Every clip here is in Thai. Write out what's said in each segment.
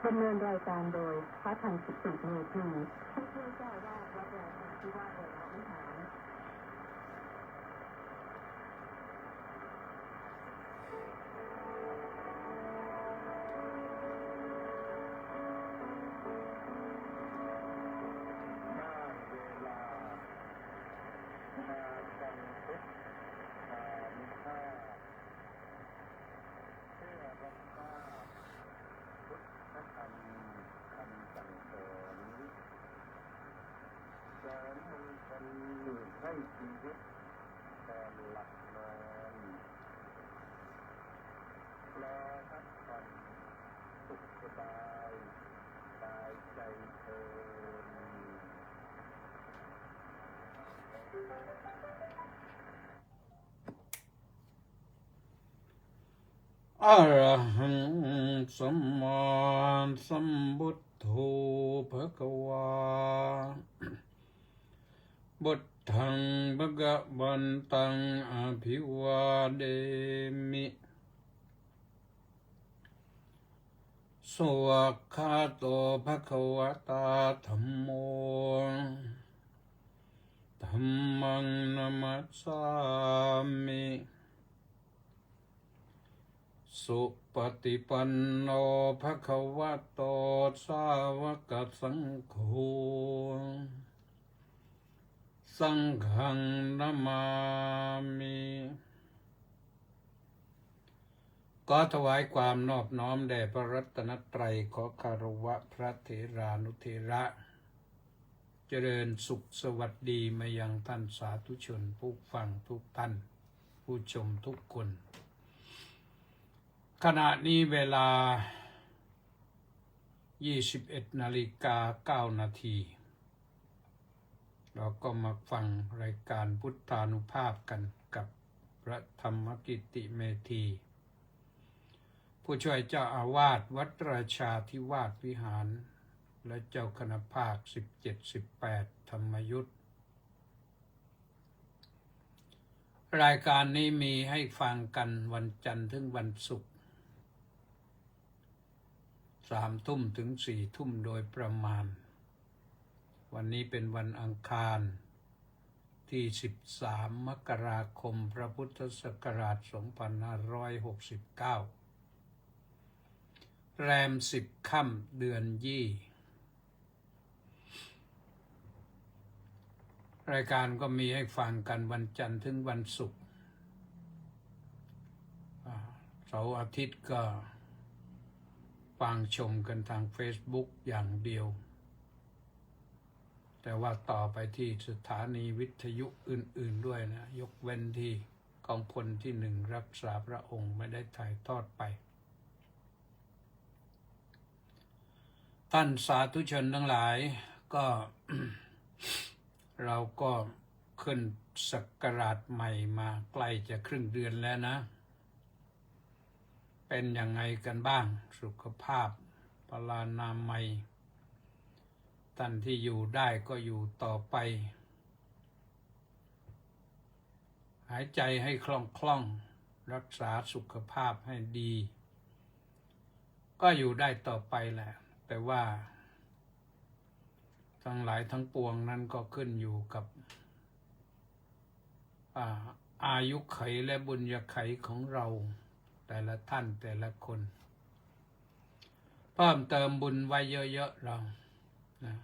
ดำเนินรายการโดยพระธรรมกิติเมธีผู้ช่วยเจ้าอาวาสวัดแหลมที่ว่าเวลาวิหารให้ชีวิตแทนหลักนอนรอพักผ่อนสุขสบายกายใจเทินอะระหังสัมมาสัมพุทโธภะคะวาบุตถังภะคะวันตังอภิวาเดมิสวากขาโตภะคะวะตาธัมโมธัมมังนัมมัสสามิสุปฏิปันโนภะคะวะโตสาวกสังโฆสังฆังนะมามิก็ถวายความนอบน้อมแด่พระรัตนตรัยขอคารวะพระเถรานุเถระเจริญสุขสวัสดีมายังท่านสาธุชนผู้ฟังทุกท่านผู้ชมทุกคนขณะนี้เวลา 21:09 นาทีเราก็มาฟังรายการพุทธานุภาพกันกับพระธรรมกิติเมธีผู้ช่วยเจ้าอาวาสวัดราชาธิวาสวิหารและเจ้าคณะภาค 17-18 ธรรมยุทธรายการนี้มีให้ฟังกันวันจันทร์ถึงวันศุกร์ 3 ทุ่มถึง 4 ทุ่มโดยประมาณวันนี้เป็นวันอังคารที่ 13 มกราคมพระพุทธศักราช 2569 แรม 10 ค่ำเดือนยี่รายการก็มีให้ฟังกันวันจันทร์ถึงวันศุกร์เสาร์อาทิตย์ก็ฟังชมกันทาง Facebook อย่างเดียวแต่ว่าต่อไปที่สถานีวิทยุอื่นๆด้วยนะยกเว้นที่กองพลที่ 1รักษาพระองค์ไม่ได้ถ่ายทอดไปท่านสาธุชนทั้งหลายก็ เราก็ขึ้นศักราชใหม่มาใกล้จะครึ่งเดือนแล้วนะเป็นยังไงกันบ้างสุขภาพพลานามัยท่านที่อยู่ได้ก็อยู่ต่อไปหายใจให้คล่องรักษาสุขภาพให้ดีก็อยู่ได้ต่อไปแหละแต่ว่าทั้งหลายทั้งปวงนั้นก็ขึ้นอยู่กับอายุไขและบุญญาไขของเราแต่ละท่านแต่ละคนเพิ่มเติมบุญไว้เยอะๆเรานะ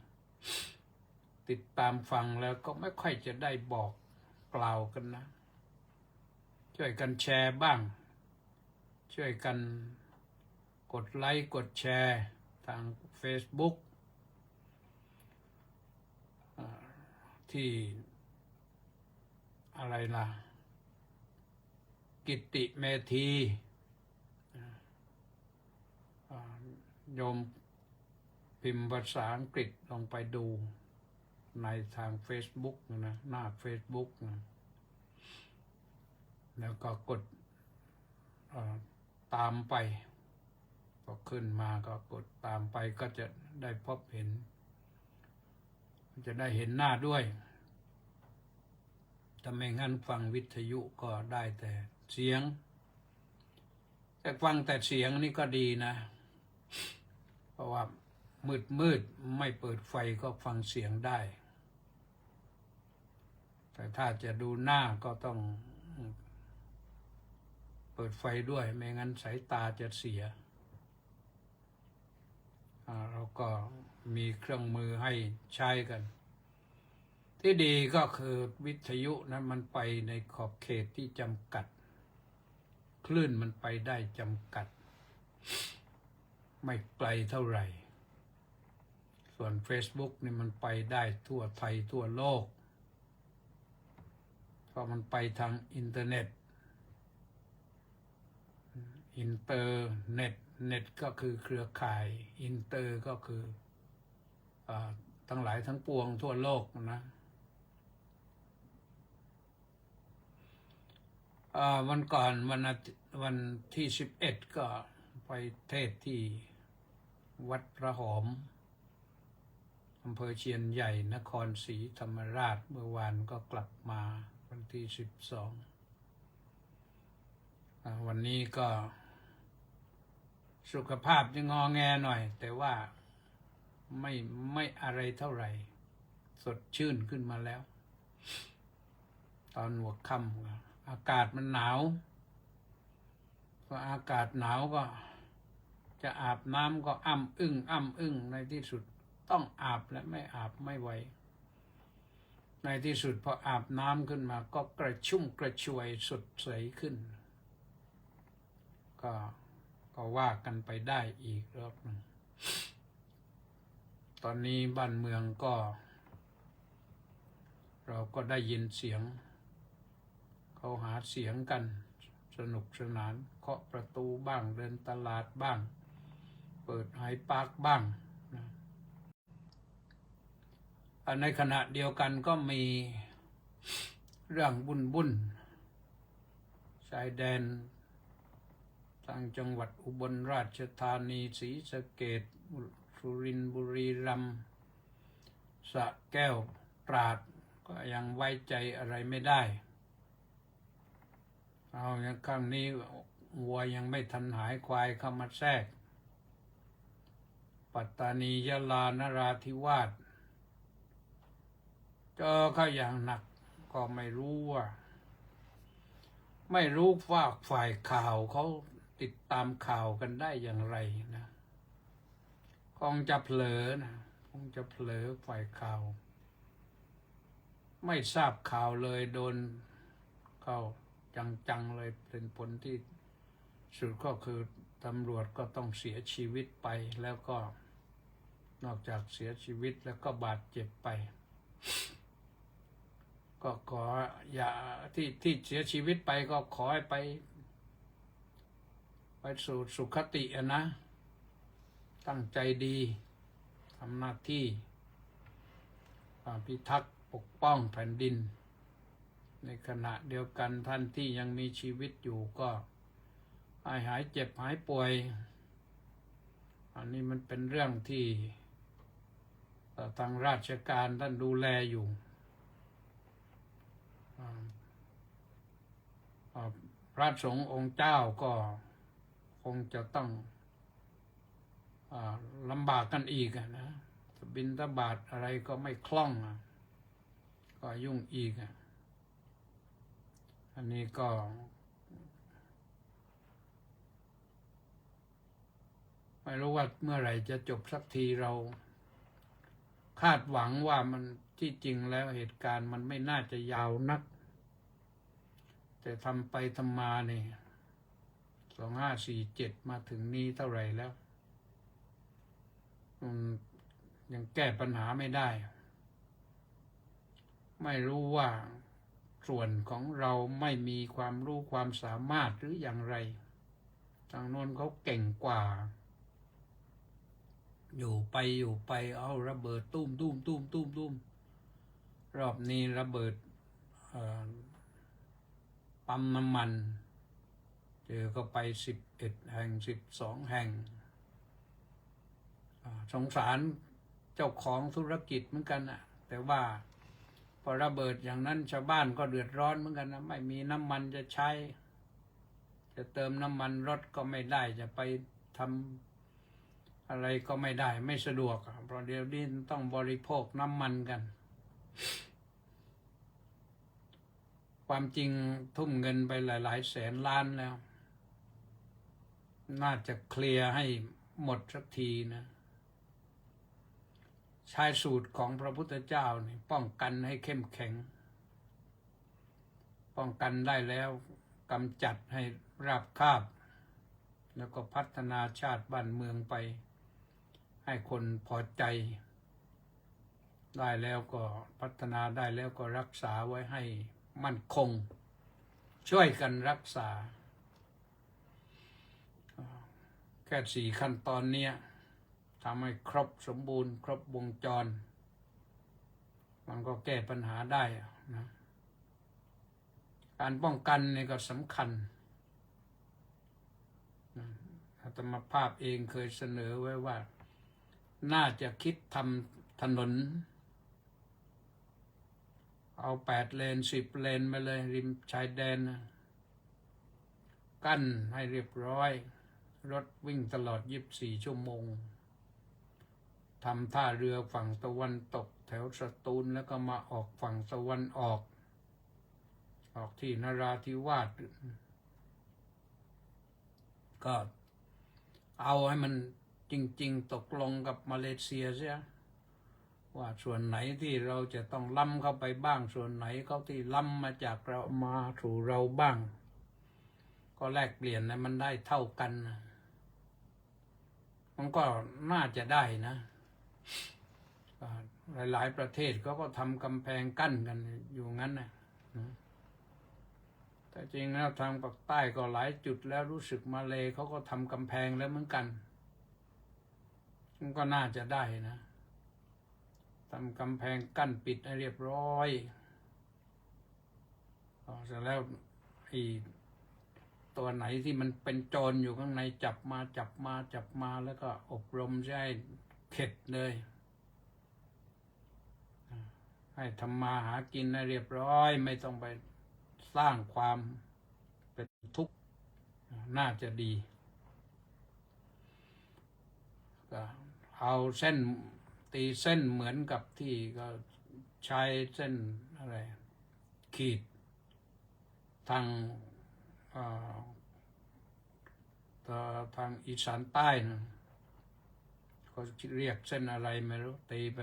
ติดตามฟังแล้วก็ไม่ค่อยจะได้บอกกล่าวกันนะช่วยกันแชร์บ้างช่วยกันกดไลค์กดแชร์ทาง Facebook ที่อะไรล่ะกิติเมธีโยมพิมพ์ภาษาอังกฤษลองไปดูในทาง Facebook นะหน้า Facebook นะแล้วก็กดตามไปพอขึ้นมาก็กดตามไปก็จะได้พบเห็นจะได้เห็นหน้าด้วยถ้าไม่งั้นฟังวิทยุก็ได้แต่เสียงแต่ฟังแต่เสียงนี่ก็ดีนะเพราะว่า มืดไม่เปิดไฟก็ฟังเสียงได้ แต่ถ้าจะดูหน้าก็ต้องเปิดไฟด้วยไม่งั้นสายตาจะเสียเราก็มีเครื่องมือให้ใช้กัน ที่ดีก็คือวิทยุนั้นมันไปในขอบเขตที่จำกัดคลื่นมันไปได้จำกัดไม่ไกลเท่าไหร่ส่วน Facebook นี่มันไปได้ทั่วไทยทั่วโลกเพราะมันไปทางอินเทอร์เน็ตเน็ตก็คือเครือข่ายอินเตอร์ก็คือทั้งหลายทั้งปวงทั่วโลกนะวันก่อนวันที่11ก็ไปเทศที่วัดพระหอมอำเภอเชียนใหญ่นครศรีธรรมราชเมื่อวานก็กลับมาวันที่12วันนี้ก็สุขภาพจะงอแงหน่อยแต่ว่าไม่อะไรเท่าไหร่สดชื่นขึ้นมาแล้วตอนหัวค่ำอากาศมันหนาวพออากาศหนาวก็จะอาบน้ำก็อ้ำอึ้งในที่สุดต้องอาบและไม่อาบไม่ไหวในที่สุดพออาบน้ำขึ้นมาก็กระชุ่มกระชวยสดใสขึ้นก็ว่ากันไปได้อีกรอบหนึ่งตอนนี้บ้านเมืองก็เราก็ได้ยินเสียงเขาหาเสียงกันสนุกสนานเคาะประตูบ้างเดินตลาดบ้างเปิดไฮปาร์คบ้างนะในขณะเดียวกันก็มีเรื่องบุญชายแดนทางจังหวัดอุบลราชธานีศรีสะเกษสุรินทร์บุรีรัมย์สระแก้วตราดก็ยังไว้ใจอะไรไม่ได้เอาอย่างครั้งนี้วัวยังไม่ทันหายควายเข้ามาแทรกปัตตานียะลานราธิวาสเจอเขาอย่างหนักก็ไม่รู้ว่าฝ่ายข่าวเขาติดตามข่าวกันได้อย่างไรนะคงจะเผลอฝ่ายข่าวไม่ทราบข่าวเลยโดนเข้าจังเลยเป็นผลที่สุดก็คือตำรวจก็ต้องเสียชีวิตไปแล้วก็นอกจากเสียชีวิตแล้วก็บาดเจ็บไปก็ขออย่าที่เสียชีวิตไปก็ขอให้ไปสู่สุคตินะตั้งใจดีทำหน้าที่พิทักษ์ปกป้องแผ่นดินในขณะเดียวกันท่านที่ยังมีชีวิตอยู่ก็หายเจ็บหายป่วยอันนี้มันเป็นเรื่องที่ทางราชการท่านดูแลอยู่พระสงฆ์องค์เจ้าก็คงจะต้องลำบากกันอีกนะบิณฑบาตอะไรก็ไม่คล่องก็ยุ่งอีกอันนี้ก็ไม่รู้ว่าเมื่อไหร่จะจบสักทีเราคาดหวังว่ามันที่จริงแล้วเหตุการณ์มันไม่น่าจะยาวนักแต่ทำไปทำมาเนี่ย2547มาถึงนี้เท่าไหร่แล้วยังแก้ปัญหาไม่ได้ไม่รู้ว่าส่วนของเราไม่มีความรู้ความสามารถหรืออย่างไรทางโน้นเขาเก่งกว่าอยู่ไปเอาระเบิดตุ้มรอบนี้ระเบิดปั๊มน้ำมันเจอก็ไป11 แห่ง12 แห่งสงสารเจ้าของธุรกิจเหมือนกันนะแต่ว่าพอระเบิดอย่างนั้นชาวบ้านก็เดือดร้อนเหมือนกันนะไม่มีน้ำมันจะใช้จะเติมน้ำมันรถก็ไม่ได้จะไปทำ อะไรก็ไม่ได้ไม่สะดวกเพราะเดี๋ยวนี้ต้องบริโภคน้ำมันกัน ความจริงทุ่มเงินไปหลายๆแสนล้านแล้ว น่าจะเคลียร์ให้หมดสักทีนะใช้สูตรของพระพุทธเจ้านี่ป้องกันให้เข้มแข็ง ป้องกันได้แล้วกำจัดให้ราบคาบ แล้วก็พัฒนาชาติบ้านเมืองไป ให้คนพอใจ ได้แล้วก็พัฒนาได้แล้วก็รักษาไว้ให้มั่นคง ช่วยกันรักษาแค่4 ขั้นตอนนี้ทำให้ครบสมบูรณ์ครบวงจร มันก็แก้ปัญหาได้นะการป้องกันนี่ก็สำคัญอาตมาภาพเองเคยเสนอไว้ว่าน่าจะคิดทำถนนเอา8 เลน 10 เลนมาเลยริมชายแดนนะกั้นให้เรียบร้อยรถวิ่งตลอด24 ชั่วโมงทำท่าเรือฝั่งตะวันตกแถวสตูลแล้วก็มาออกฝั่งตะวันออกที่นราธิวาสก็เอาให้มันจริงๆตกลงกับมาเลเซียเสียว่าส่วนไหนที่เราจะต้องล้ำเข้าไปบ้างส่วนไหนเขาที่ล้ำมาจากเรามาสู่เราบ้างก็แลกเปลี่ยนนะมันได้เท่ากันนะมันก็น่าจะได้นะหลายๆประเทศเขาก็ทำกำแพงกั้นกันอยู่งั้นนะแต่จริงแล้วทางภาคใต้ก็หลายจุดแล้วรู้สึกมาเลเขาก็ทำกำแพงแล้วเหมือนกันมันก็น่าจะได้นะทำกำแพงกั้นปิดให้เรียบร้อยเสร็จแล้วตัวไหนที่มันเป็นโจรอยู่ข้างในจับมาแล้วก็อบรมให้เข็ดเลยให้ทำมาหากินให้เรียบร้อยไม่ต้องไปสร้างความเป็นทุกข์น่าจะดีก็เอาตีเส้นเหมือนกับที่ก็ใช้เส้นอะไรขีดทางอีสานใต้นะเขาเรียกเส้นอะไรไม่รู้ตีไป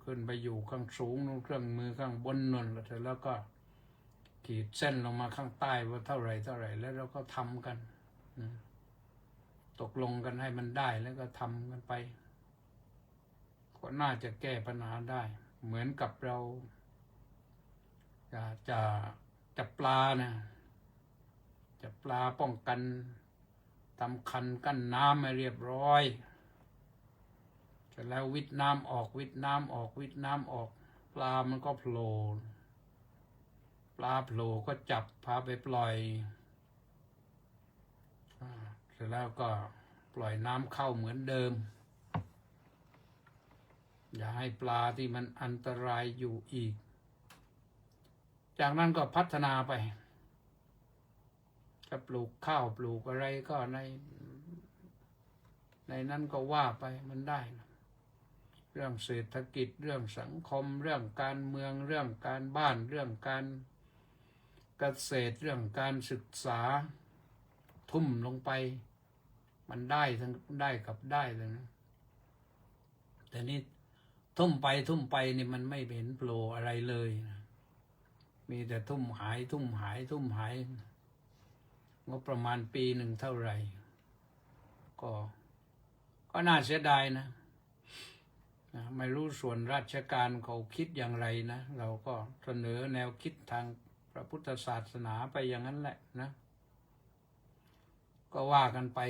ขึ้นไปอยู่ข้างสูงนู่นเครื่องมือข้างบนนั่นแล้วก็ขีดเส้นลงมาข้างใต้ว่าเท่าไหร่แล้วเราก็ทำกันตกลงกันให้มันได้แล้วก็ทำกันไปก็น่าจะแก้ปัญหาได้เหมือนกับเราจะจับปลานะจับปลาป้องกันทำคันกั้นน้ำให้เรียบร้อยเสร็จแล้ววิทน้ำออกปลามันก็โผล่ก็จับพาไปปล่อยเสร็จแล้วก็ปล่อยน้ำเข้าเหมือนเดิมอย่าให้ปลาที่มันอันตรายอยู่อีกจากนั้นก็พัฒนาไปจะปลูกข้าวปลูกอะไรก็ในนั้นก็ว่าไปมันได้เรื่องเศรษฐกิจเรื่องสังคมเรื่องการเมืองเรื่องการบ้านเรื่องการเกษตรเรื่องการศึกษาทุ่มลงไปมันได้ทั้งได้กับได้เลยนะแต่นี่ทุ่มไปนี่มันไม่เห็นโผล่อะไรเลยนะมีแต่ทุ่มหายงบประมาณปีหนึ่งเท่าไหร่ก็น่าเสียดายนะไม่รู้ส่วนราชการเขาคิดอย่างไรนะเราก็เสนอแนวคิดทางพระพุทธศาสนาไปอย่างนั้นแหละนะก็ว่ากันไป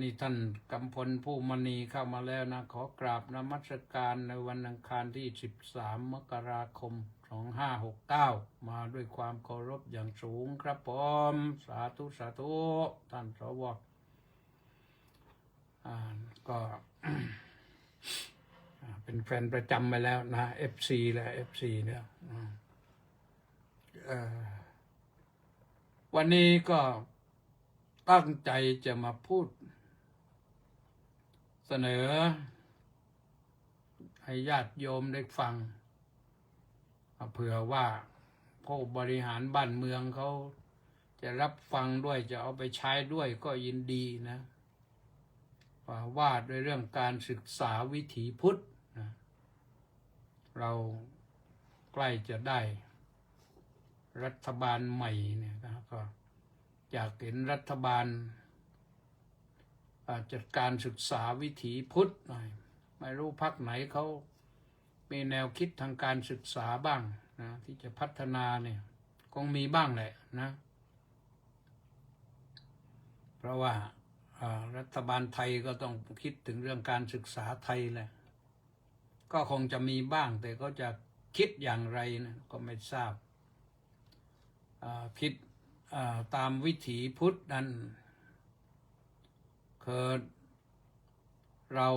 นี่ท่านกำพลผู้มณีเข้ามาแล้วนะขอกราบนมัสการในวันอังคารที่13 มกราคม 2569มาด้วยความเคารพอย่างสูงครับผมสาธุท่านสว.ก็ เป็นแฟนประจำไปแล้วนะ FC และ FC เนี่ยวันนี้ก็ ตั้งใจจะมาพูดเสนอให้ญาติโยมได้ฟังเผื่อว่าผู้บริหารบ้านเมืองเขาจะรับฟังด้วยจะเอาไปใช้ด้วยก็ยินดีนะว่าด้วยเรื่องการศึกษาวิถีพุทธนะเราใกล้จะได้รัฐบาลใหม่เนี่ยนะก็อยากเห็นรัฐบาลจัดการศึกษาวิถีพุทธหน่อยไม่รู้พรรคไหนเขามีแนวคิดทางการศึกษาบ้างนะที่จะพัฒนาเนี่ยคงมีบ้างแหละนะเพราะว่ารัฐบาลไทยก็ต้องคิดถึงเรื่องการศึกษาไทยแหละก็คงจะมีบ้างแต่ก็จะคิดอย่างไรนะก็ไม่ทราบคิดตามวิถีพุทธนั้นคือเรา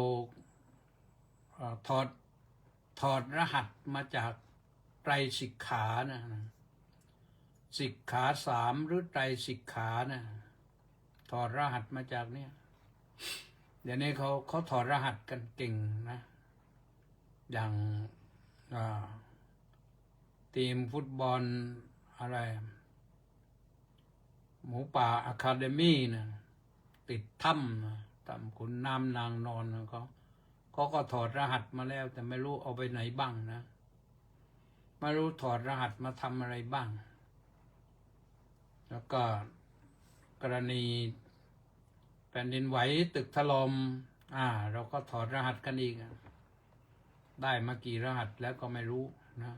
ถอดรหัสมาจากไตรสิกขานะสิกขาสามหรือไตรสิกขานะถอดรหัสมาจากเนี่ยเดี๋ยวนี้เขาถอดรหัสกันเก่งนะอย่างทีมฟุตบอลอะไรหมูป่าอะคาเดมี่นะติดถ้ำขุนน้ำนางนอนนะเขาก็ถอดรหัสมาแล้วแต่ไม่รู้เอาไปไหนบ้างนะไม่รู้ถอดรหัสมาทำอะไรบ้างแล้วก็กรณีแผ่นดินไหวตึกถล่มเราก็ถอดรหัสกันอีกได้มากี่รหัสแล้วก็ไม่รู้นะ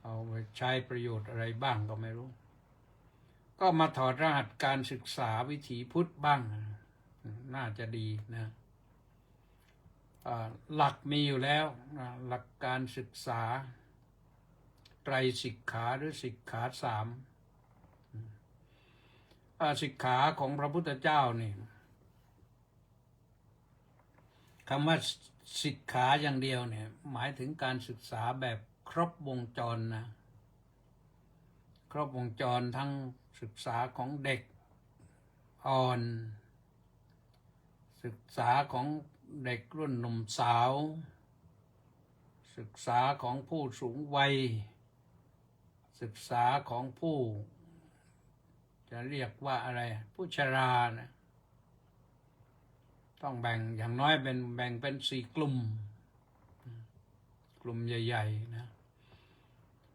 เอาไปใช้ประโยชน์อะไรบ้างก็ไม่รู้ก็มาถอดรหัสการศึกษาวิถีพุทธบ้างน่าจะดีนะหลักมีอยู่แล้วหลักการศึกษาไตรสิกขาหรือสิกขาสามสิกขาของพระพุทธเจ้านี่คำว่าสิกขาอย่างเดียวเนี่ยหมายถึงการศึกษาแบบครบวงจรนะครบวงจรทั้งศึกษาของเด็กอ่อนศึกษาของเด็กรุ่นหนุ่มสาวศึกษาของผู้สูงวัยศึกษาของผู้จะเรียกว่าอะไรผู้ชรานะต้องแบ่งอย่างน้อยแบ่งเป็น4 กลุ่มใหญ่ๆนะ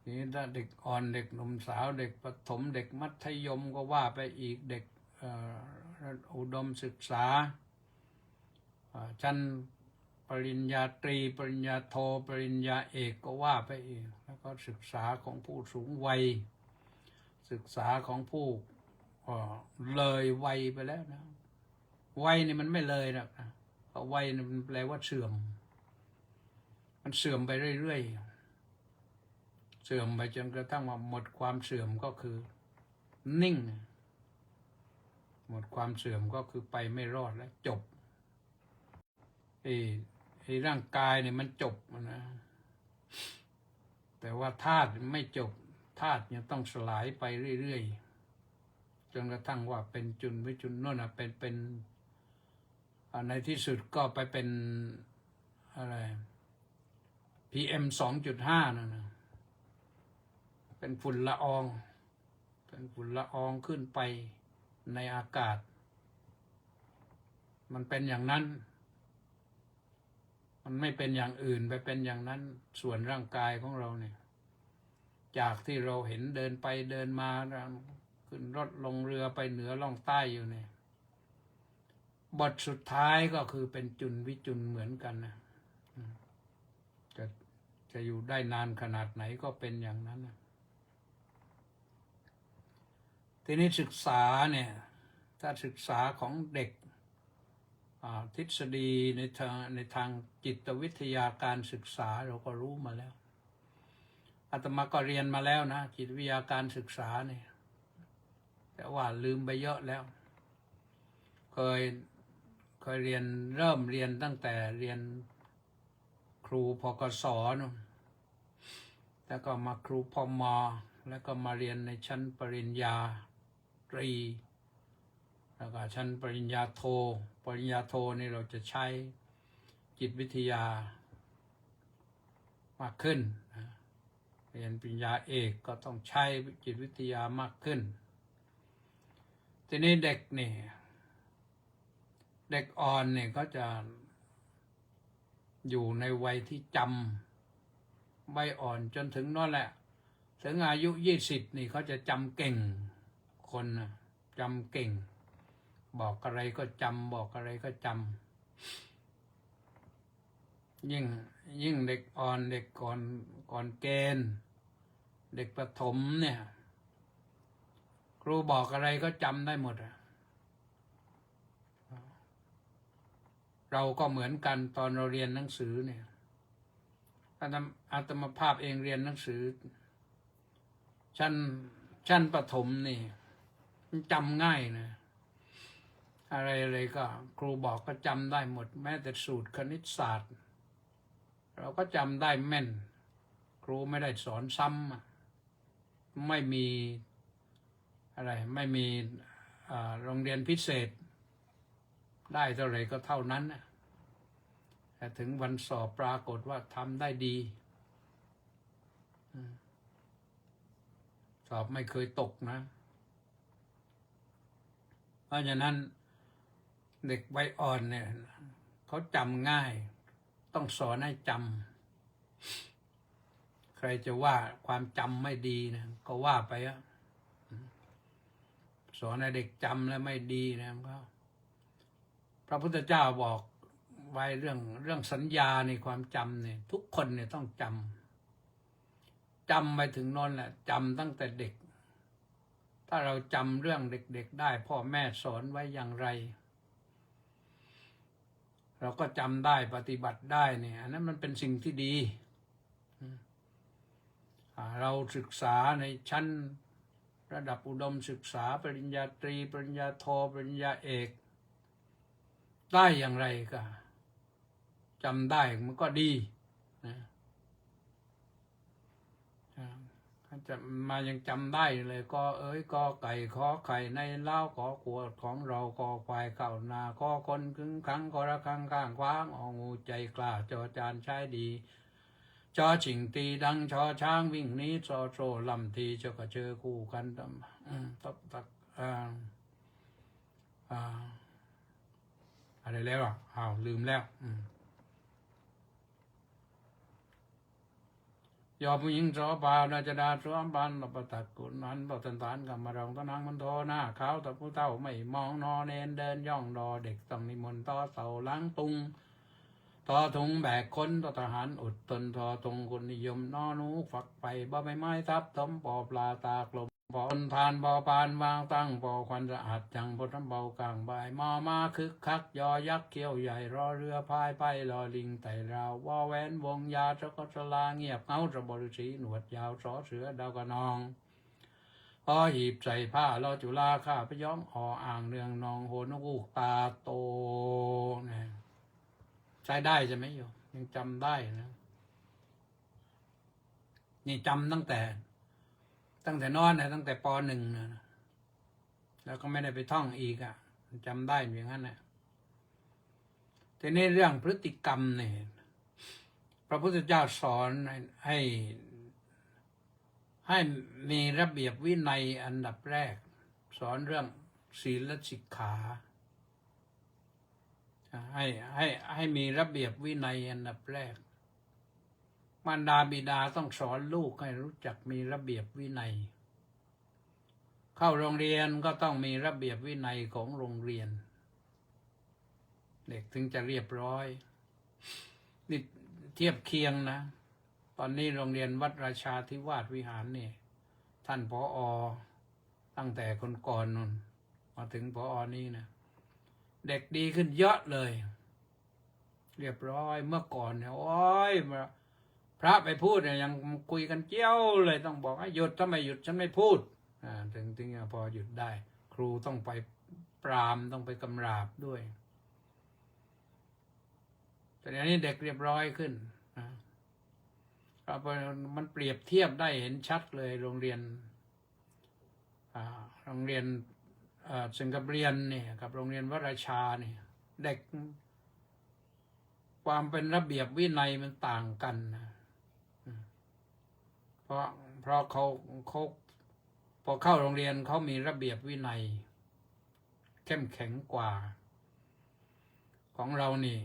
นี่ถ้าเด็กอ่อนเด็กหนุ่มสาวเด็กประถมเด็กมัธยมก็ว่าไปอีกเด็กอุดมศึกษาชั้นปริญญาตรีปริญญาโทปริญญาเอกก็ว่าไปอีกแล้วก็ศึกษาของผู้สูงวัยศึกษาของผู้เลยวัยไปแล้วนะวัยนี่มันไม่เลยหรอกนะเพราะวัยนี่มันแปลว่าเสื่อมมันเสื่อมไปเรื่อยๆเสื่อมไปจนกระทั่งว่าหมดความเสื่อมก็คือนิ่งหมดความเสื่อมก็คือไปไม่รอดแล้วจบไอ้ร่างกายเนี่ยมันจบนะแต่ว่าธาตุไม่จบธาตุยังต้องสลายไปเรื่อยๆจนกระทั่งว่าเป็นจุลวิจุลโน่นเป็นในที่สุดก็ไปเป็นอะไร PM 2.5นั่นนะเป็นฝุ่นละอองขึ้นไปในอากาศมันเป็นอย่างนั้นมันไม่เป็นอย่างอื่นไปเป็นอย่างนั้นส่วนร่างกายของเราเนี่ยจากที่เราเห็นเดินไปเดินมาขึ้นรถลงเรือไปเหนือล่องใต้อยู่เนี่ยบทสุดท้ายก็คือเป็นจุลวิจุลเหมือนกันนะจะอยู่ได้นานขนาดไหนก็เป็นอย่างนั้นนะทีนี้ศึกษาเนี่ยถ้าศึกษาของเด็กทฤษฎีในทางจิตวิทยาการศึกษาเราก็รู้มาแล้วอาตมาก็เรียนมาแล้วนะจิตวิทยาการศึกษาเนี่ยแต่ว่าลืมไปเยอะแล้วเคยเรียนเริ่มเรียนตั้งแต่เรียนครูพกศนู่นแล้วก็มาครูพมแล้วก็มาเรียนในชั้นปริญญาตรี แล้วก็ชั้นปริญญาโทนี่เราจะใช้จิตวิทยามากขึ้นเรียนปริญญาเอกก็ต้องใช้จิตวิทยามากขึ้นทีนี้เด็กอ่อนเนี่ยก็จะอยู่ในวัยที่จำวัยอ่อนจนถึงนั่นแหละถึงอายุ20นี่เขาจะจำเก่งคนจำเก่งบอกอะไรก็จำบอกอะไรก็จำยิ่งเด็กอ่อนเด็กก่อนเกณฑ์เด็กประถมเนี่ยครูบอกอะไรก็จำได้หมดเราก็เหมือนกันตอนเราเรียนหนังสือเนี่ยอาตมาภาพเองเรียนหนังสือชั้นประถมนี่จำง่ายนะอะไรก็ครูบอกก็จำได้หมดแม้แต่สูตรคณิตศาสตร์เราก็จำได้แม่นครูไม่ได้สอนซ้ำไม่มีอะไรไม่มีโรงเรียนพิเศษได้เท่าไหร่ก็เท่านั้นแต่ถึงวันสอบปรากฏว่าทำได้ดีสอบไม่เคยตกนะเพราะฉะนั้นเด็กวัยอ่อนเนี่ยเขาจำง่ายต้องสอนให้จำใครจะว่าความจำไม่ดีนะก็ว่าไปสอนให้เด็กจำแล้วไม่ดีนะพระพุทธเจ้าบอกไว้เรื่องสัญญาในความจำเนี่ยทุกคนเนี่ยต้องจำไปถึงนนแหละจำตั้งแต่เด็กถ้าเราจำเรื่องเด็กๆได้พ่อแม่สอนไว้อย่างไรเราก็จำได้ปฏิบัติได้เนี่ยอันนั้นมันเป็นสิ่งที่ดีเราศึกษาในชั้นระดับอุดมศึกษาปริญญาตรีปริญญาโทปริญญาเอกได้อย่างไรก็จำได้มันก็ดีนะจะมายังจำได้เลยก็กอไก่ขอไข่ในเล้าขอขวดของเรากอควายเข้านาขอคนครึ่งครั้งขอระฆังข้างคว้างงูใจกล้าจอจานใช้ดีจอฉิงตีดังชอช้างวิ่งนี้โซลำทีเจ้าก็เจอคู่กันตักอะไรแล้วลืมแล้วยอผู้หญิงสอปาราชดาสวมบันเราประตักกุนนั้นเราตันฐานกับมารองตะนางมันโทหน้าขาวแต่ผู้เฒ่าไม่มองนอเนนเดินย่องรอเด็กต้องนิมนต์ต่อเสาล้างตุงต่อถุงแบกคนต่อทหารอุดตนทอตรงคนนิยมนอนูฝักไปบ่ใบไม้ทับถมปอปลาตากลมปอนทานปอปานวางตั้งปอควันสะอาดจังพดน้ำเบากลางใบมาคึกคักยอยักษ์เขี้ยวใหญ่รอเรือพายไปรอลิงไต่ราววอแวนวงยาจะก็สลาเงียบเงาจะบริสีหนวดยาวสอเสือดาวกระนองพอหีบใส่ผ้ารอจุฬาข้าพย้อมอ่างเนืองนองโหนกูตาโตเนี่ยใช้ได้ใช่ไหมโยมยังจำได้นะนี่จำตั้งแต่นอนนะตั้งแต่ป.1นะแล้วก็ไม่ได้ไปท่องอีกจำได้อย่างนั้นนะทีนี้เรื่องพฤติกรรมเนี่ยพระพุทธเจ้าสอนให้มีระเบียบวินัยอันดับแรกสอนเรื่องศีลสิกขาให้มีระเบียบวินัยอันดับแรกมารดาบิดาต้องสอนลูกให้รู้จักมีระเบียบวินัยเข้าโรงเรียนก็ต้องมีระเบียบวินัยของโรงเรียนเด็กถึงจะเรียบร้อยนี่เทียบเคียงนะตอนนี้โรงเรียนวัดราชาธิวาสวิหารนี่ท่านผอ.ตั้งแต่คนก่อนนู่นมาถึงผอ.นี้นะเด็กดีขึ้นเยอะเลยเรียบร้อยเมื่อก่อนเนี่ยโอ้ยพระไปพูดเนี่ยยังคุยกันเจี้ยวเลยต้องบอกให้หยุดถ้าไม่หยุดฉันไม่พูดถึงพอหยุดได้ครูต้องไปปรามต้องไปกำราบด้วยแต่อันนี้เด็กเรียบร้อยขึ้นมันเปรียบเทียบได้เห็นชัดเลยโรงเรียน ซึ่งกับเรียนเนี่ยกับโรงเรียนวราชาเนี่ยเด็กความเป็นระเบียบวินัยมันต่างกันนะเพราะเขาพอเข้าโรงเรียนเขามีระเบียบวินัยเข้มแข็งกว่าของเรานี่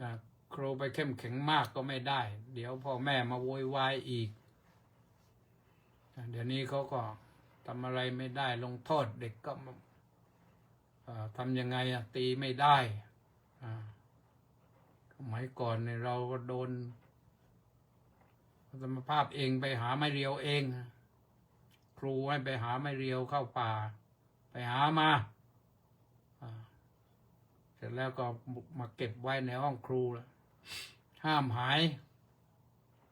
นะครูไปเข้มแข็งมากก็ไม่ได้ เดี๋ยวพ่อแม่มาโวยวายอีกเดี๋ยวนี้เขาก็ทำอะไรไม่ได้ลงโทษเด็กก็ทำยังไงตีไม่ได้สมัยก่อนเนี่ยเราก็โดนสมภาพเองไปหาไม้เรียวเองครูให้ไปหาไม้เรียวเข้าป่าไปหามาเสร็จแล้วก็มาเก็บไว้ในห้องครูแล้วห้ามหาย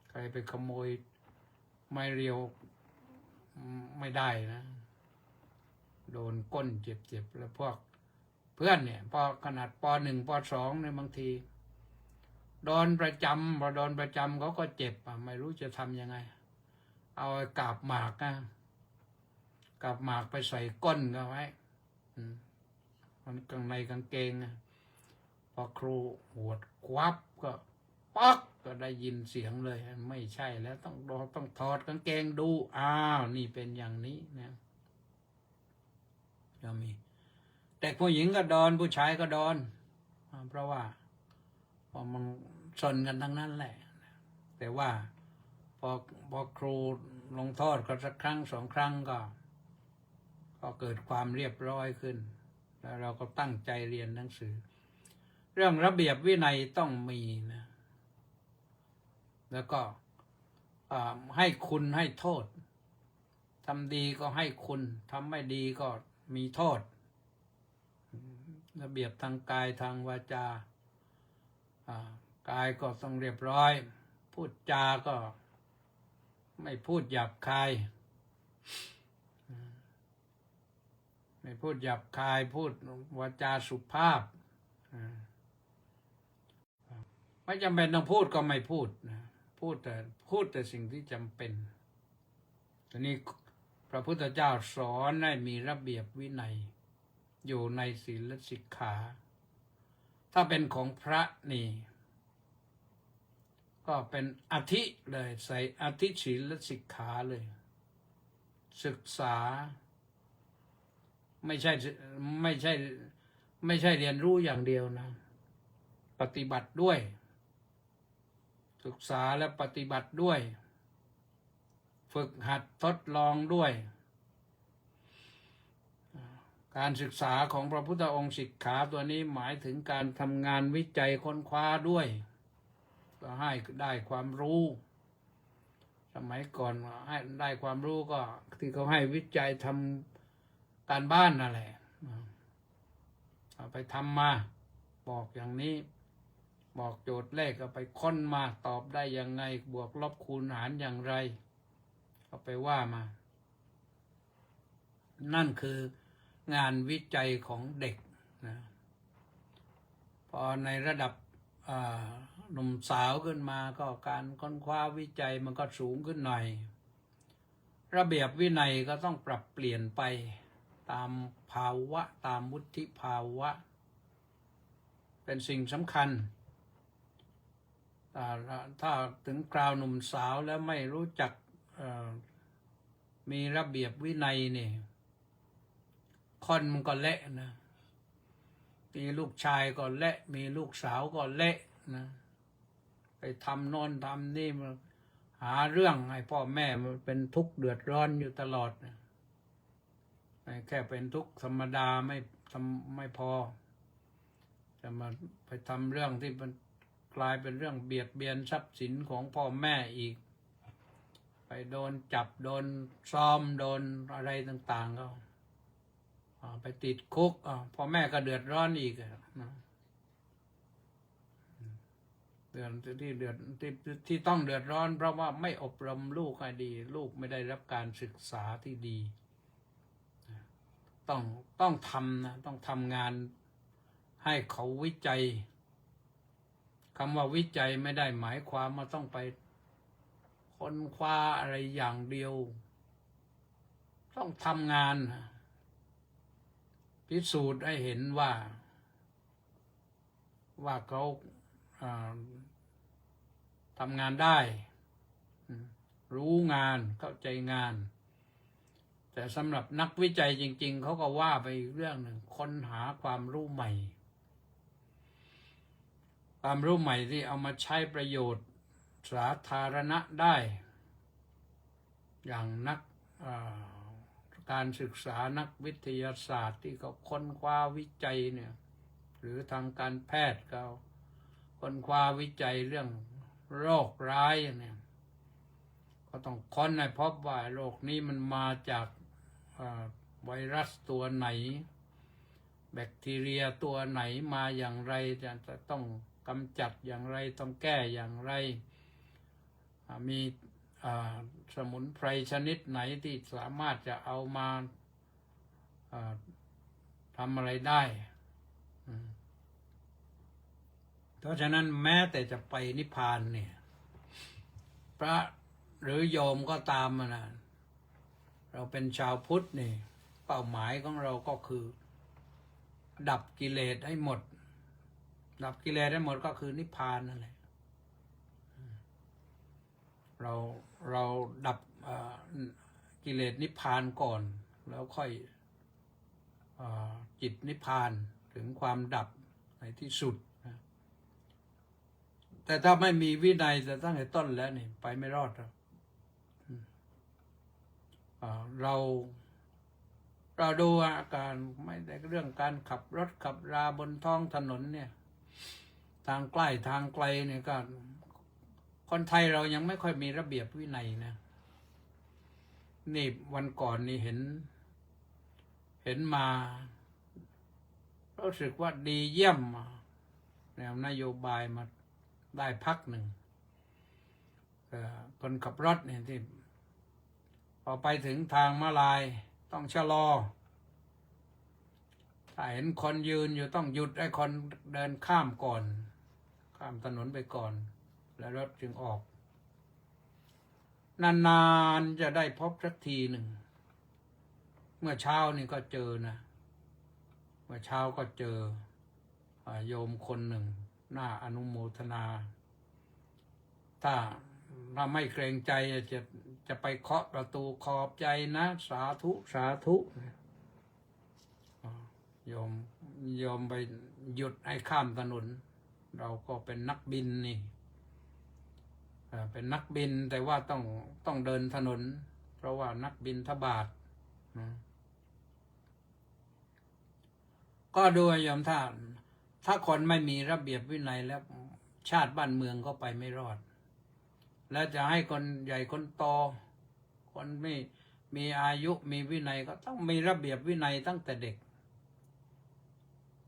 ใครไปขโมยไม้เรียวไม่ได้นะโดนก้นเจ็บแล้วพวกเพื่อนเนี่ยพอขนาดป .1 ป .2 เนี่ยบางทีโดนประจำพอโดนประจำเขาก็เจ็บไม่รู้จะทำยังไงเอากาบหมากกาบหมากไปใส่ก้นเขาไว้มันกางในกางเกงพอครูหวดควับก็ป๊อกก็ได้ยินเสียงเลยไม่ใช่แล้วต้องถอดกางเกงดูอ้าวนี่เป็นอย่างนี้นะจะมีแต่ผู้หญิงก็โดนผู้ชายก็โดนเพราะว่าพอมันชนกันทั้งนั้นแหละแต่ว่าพอครูลงโทษก็สักครั้งสองครั้งก็เกิดความเรียบร้อยขึ้นแล้วเราก็ตั้งใจเรียนหนังสือเรื่องระเบียบวินัยต้องมีนะแล้วก็ให้คุณให้โทษทำดีก็ให้คุณทำไม่ดีก็มีโทษระเบียบทางกายทางวาจากายก็ต้องเรียบร้อยพูดจาก็ไม่พูดหยาบคายไม่พูดหยาบคายพูดวาจาสุภาพไม่จำเป็นต้องพูดก็ไม่พูดนะพูดแต่สิ่งที่จำเป็นทีนี้พระพุทธเจ้าสอนให้มีระเบียบวินัยอยู่ในศีลสิกขาถ้าเป็นของพระนี่ก็เป็นอธิเลยใส่อธิศีลสิกขาเลยศึกษาไม่ใช่เรียนรู้อย่างเดียวนะปฏิบัติด้วยศึกษาและปฏิบัติด้วยฝึกหัดทดลองด้วยการศึกษาของพระพุทธองค์สิกขาตัวนี้หมายถึงการทำงานวิจัยค้นคว้าด้วยก็ให้ได้ความรู้สมัยก่อนให้ได้ความรู้ก็ที่เขาให้วิจัยทำการบ้านนั่นแหละเอาไปทำมาบอกอย่างนี้บอกโจทย์เลขก็ไปค้นมาตอบได้ยังไงบวกลบคูณหารอย่างไรก็ไปว่ามานั่นคืองานวิจัยของเด็กนะพอในระดับหนุ่มสาวขึ้นมาก็การค้นคว้าวิจัยมันก็สูงขึ้นหน่อยระเบียบวินัยก็ต้องปรับเปลี่ยนไปตามภาวะตามวุฒิภาวะเป็นสิ่งสำคัญถ้าถึงคราวหนุ่มสาวแล้วไม่รู้จักมีระเบียบวินัยนี่คนมันก็เละนะมีลูกชายก็เละมีลูกสาวก็เละนะไปทำโน่นทำนี่มันหาเรื่องให้พ่อแม่มันเป็นทุกข์เดือดร้อนอยู่ตลอดนะแค่เป็นทุกข์ธรรมดาไม่พอจะมาไปทำเรื่องที่มันกลายเป็นเรื่องเบียดเบียนทรัพย์สินของพ่อแม่อีกไปโดนจับโดนซ้อมโดนอะไรต่างๆก็ไปติดคุกพ่อแม่ก็เดือดร้อนอีกนะที่ต้องเดือดร้อนเพราะว่าไม่อบรมลูกให้ดีลูกไม่ได้รับการศึกษาที่ดีต้องทำนะต้องทำงานให้เขาวิจัยคำว่าวิจัยไม่ได้หมายความว่าต้องไปค้นคว้าอะไรอย่างเดียวต้องทำงาน พิสูจน์ให้เห็นว่าเขาทำงานได้รู้งานเข้าใจงานแต่สำหรับนักวิจัยจริงๆเขาก็ว่าไปอีกเรื่องหนึ่งค้นหาความรู้ใหม่ความรู้ใหม่ที่เอามาใช้ประโยชน์สาธารณะได้อย่างนักการศึกษานักวิทยาศาสตร์ที่เขาค้นคว้าวิจัยเนี่ยหรือทางการแพทย์เขาค้นคว้าวิจัยเรื่องโรคร้ายเนี่ยก็ต้องค้นให้พบว่าโรคนี้มันมาจากไวรัสตัวไหนแบคทีเรียตัวไหนมาอย่างไรจะต้องกำจัดอย่างไรต้องแก้อย่างไรมีสมุนไพรชนิดไหนที่สามารถจะเอามาทำอะไรได้เพราะฉะนั้นแม้แต่จะไปนิพพานเนี่ยพระหรือโยมก็ตามนะเราเป็นชาวพุทธนี่เป้าหมายของเราก็คือดับกิเลสให้หมดดับกิเลสให้หมดก็คือนิพพานนั่นแหละเราดับกิเลสนิพพานก่อนแล้วค่อยจิตนิพพานถึงความดับในที่สุดนะแต่ถ้าไม่มีวินัยจะตั้งแต่ต้นแล้วนี่ไปไม่รอดเราดูอาการไม่ได้เรื่องการขับรถขับราบนท้องถนนเนี่ยทางใกล้ทางไกลเนี่ยก็คนไทยเรายังไม่ค่อยมีระเบียบวินัยนะนี่วันก่อนนี่เห็นมารู้สึกว่าดีเยี่ยมแนวนโยบายมาได้พักหนึ่งคนขับรถเนี่ยที่พอไปถึงทางม้าลายต้องชะลอถ้าเห็นคนยืนอยู่ต้องหยุดให้คนเดินข้ามก่อนข้ามถนนไปก่อนแล้วรถจึงออกนานๆจะได้พบสักทีหนึ่งเมื่อเช้านี่ก็เจอนะเมื่อเช้าก็เจอโยมคนหนึ่งน่าอนุโมทนาถ้าเราไม่เกรงใจจะไปเคาะประตูขอบใจนะสาธุสาธุโยมไปหยุดให้ข้ามถนนเราก็เป็นนักบินนี่เป็นนักบินแต่ว่าต้องเดินถนนเพราะว่านักบินทบาทก็ดูโยมถ้าคนไม่มีระเบียบวินัยแล้วชาติบ้านเมืองก็ไปไม่รอดแล้วจะให้คนใหญ่คนโตคนไม่มีอายุมีวินัยก็ต้องมีระเบียบวินัยตั้งแต่เด็ก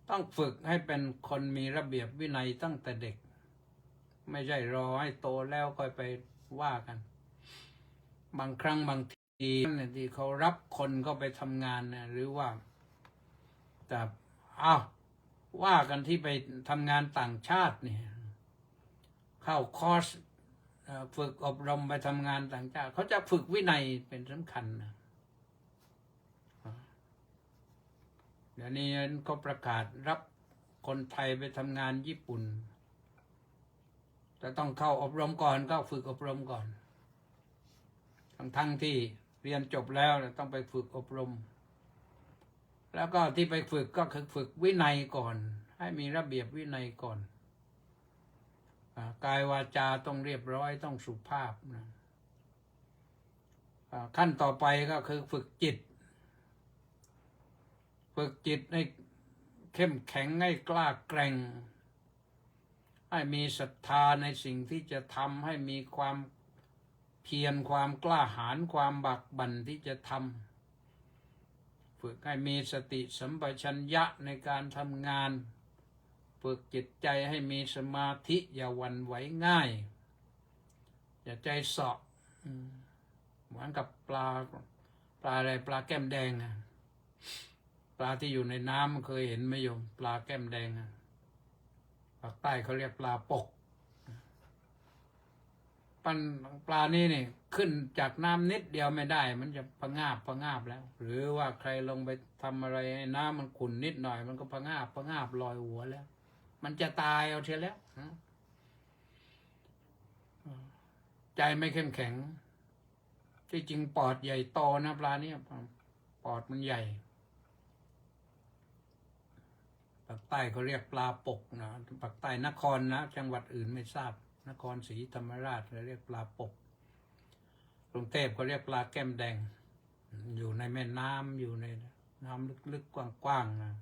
ต้องฝึกให้เป็นคนมีระเบียบวินัยตั้งแต่เด็กไม่ใช่รอให้โตแล้วค่อยไปว่ากันบางครั้งบางทีที่เขารับคนก็ไปทำงานนะหรือว่าแต่ว่ากันที่ไปทำงานต่างชาติเนี่ยเข้าคอร์สฝึกอบรมไปทำงานต่างชาติเขาจะฝึกวินัยเป็นสำคัญนะเดี๋ยวนี้เขาประกาศรับคนไทยไปทำงานญี่ปุ่นจะต้องเข้าอบรมก่อนก็ฝึกอบรมก่อนทั้งที่เรียนจบแล้วต้องไปฝึกอบรมแล้วก็ที่ไปฝึกก็คือฝึกวินัยก่อนให้มีระเบียบวินัยก่อนกายวาจาต้องเรียบร้อยต้องสุภาพนะขั้นต่อไปก็คือฝึกจิตให้เข้มแข็งให้กล้าแกร่งให้มีศรัทธาในสิ่งที่จะทำให้มีความเพียรความกล้าหาญความบักบั่นที่จะทำฝึกให้มีสติสัมปชัญญะในการทำงานฝึกจิตใจให้มีสมาธิอย่าหวั่นไหวง่ายอย่าใจเสาะเหมือนกับปลาอะไรปลาแก้มแดงปลาที่อยู่ในน้ำเคยเห็นไหมโยมปลาแก้มแดงภาคใต้เขาเรียกปลาปก ปลานี่นี่ขึ้นจากน้ำนิดเดียวไม่ได้ มันจะพะงาบแล้ว หรือว่าใครลงไปทำอะไรให้น้ำมันขุ่นนิดหน่อย มันก็พะงาบลอยหัวแล้ว มันจะตายเอาเชียวแล้วใจไม่เข้มแข็ง ที่จริงปอดใหญ่โตนะปลาเนี่ยปอดมันใหญ่ปากใต้เขาเรียกปลาปกนะปากใต้นครนะจังหวัดอื่นไม่ทราบนครศรีธรรมราชเขาเรียกปลาปกกรุงเทพเขาเรียกปลาแก้มแดงอยู่ในแม่น้ำอยู่ในน้ำลึกๆกว้างๆนะ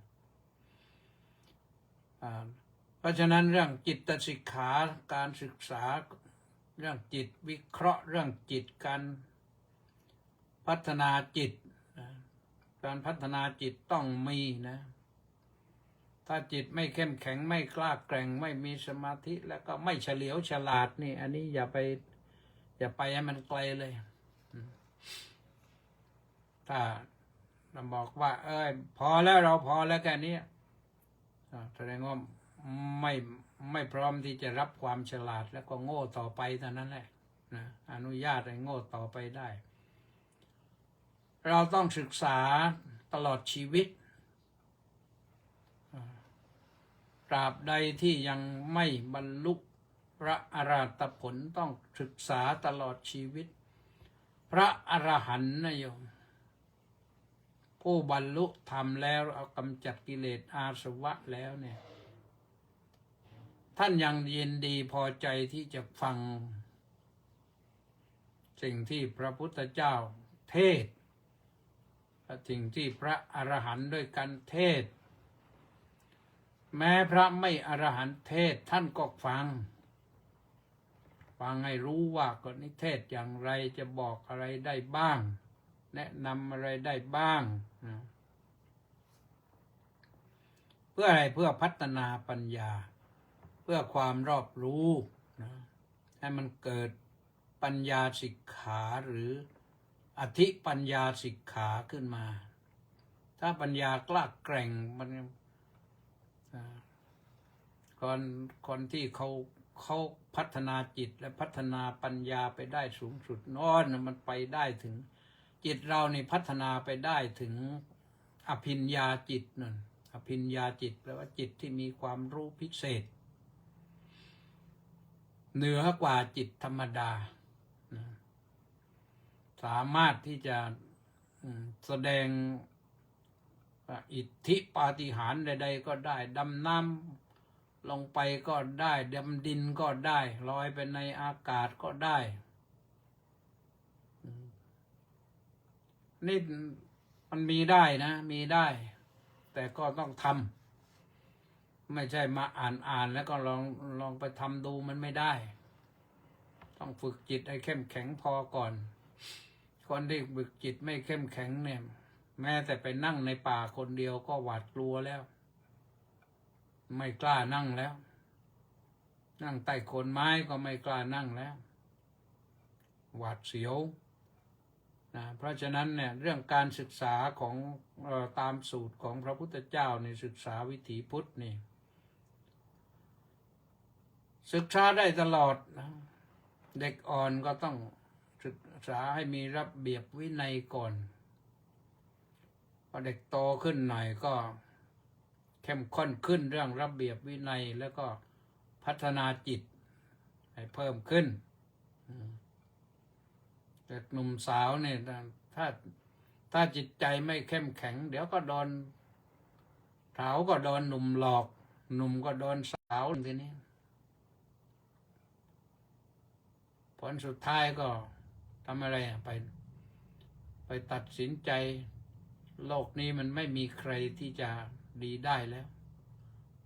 เพราะฉะนั้นเรื่องจิตสิกขาการศึกษาเรื่องจิตวิเคราะห์เรื่องจิตการพัฒนาจิตการพัฒนาจิตต้องมีนะถ้าจิตไม่เข้มแข็งไม่กล้าแกร่งไม่มีสมาธิแล้วก็ไม่เฉลียวฉลาดนี่อันนี้อย่าไปให้มันไกลเลยถ้าเราบอกว่าพอแล้วเราพอแล้วแค่นี้แสดงว่าไม่พร้อมที่จะรับความฉลาดแล้วก็โง่ต่อไปเท่านั้นแหละนะอนุญาตให้โง่ต่อไปได้เราต้องศึกษาตลอดชีวิตตราบใดที่ยังไม่บรรลุพระอรหัตผลต้องศึกษาตลอดชีวิตพระอรหันต์นะโยมผู้บรรลุธรรมแล้วเอากำจัดกิเลสอาสวะแล้วเนี่ยท่านยังยินดีพอใจที่จะฟังสิ่งที่พระพุทธเจ้าเทศสิ่งที่พระอรหันต์ด้วยกันเทศแม้พระไม่อรหันต์เทศท่านก็ฟังให้รู้ว่ากฎนิเทศอย่างไรจะบอกอะไรได้บ้างแนะนำอะไรได้บ้างนะเพื่ออะไรเพื่อพัฒนาปัญญาเพื่อความรอบรู้นะให้มันเกิดปัญญาสิกขาหรืออธิปัญญาสิกขาขึ้นมาถ้าปัญญากล้าแกร่งมันคนที่เขาพัฒนาจิตและพัฒนาปัญญาไปได้สูงสุดนอนมันไปได้ถึงจิตเรานี่พัฒนาไปได้ถึงอภิญญาจิตนั่นอภิญญาจิตแปลว่าจิตที่มีความรู้พิเศษเหนือกว่าจิตธรรมดาสามารถที่จะแสดงอิทธิปาฏิหาริย์ใดๆก็ได้ดำน้ำลงไปก็ได้ดำดินก็ได้ลอยไปในอากาศก็ได้นี่มันมีได้นะมีได้แต่ก็ต้องทำไม่ใช่มาอ่านแล้วก็ลองไปทำดูมันไม่ได้ต้องฝึกจิตให้เข้มแข็งพอก่อนคนที่ฝึกจิตไม่เข้มแข็งเนี่ยแม้แต่ไปนั่งในป่าคนเดียวก็หวาดกลัวแล้วไม่กล้านั่งแล้วนั่งใต้โคนไม้ก็ไม่กล้านั่งแล้วหวาดเสียวนะเพราะฉะนั้นเนี่ยเรื่องการศึกษาของตามสูตรของพระพุทธเจ้าในศึกษาวิถีพุทธนี่ศึกษาได้ตลอดนะเด็กอ่อนก็ต้องศึกษาให้มีระเบียบวินัยก่อนพอเด็กโตขึ้นหน่อยก็เข้มข้นขึ้นเรื่องระเบียบวินัยแล้วก็พัฒนาจิตให้เพิ่มขึ้นแต่หนุ่มสาวเนี่ยถ้าจิตใจไม่เข้มแข็งเดี๋ยวก็โดนสาวก็โดนหนุ่มหลอกหนุ่มก็โดนสาวทีนี้ผลสุดท้ายก็ทำอะไรไปตัดสินใจโลกนี้มันไม่มีใครที่จะดีได้แล้ว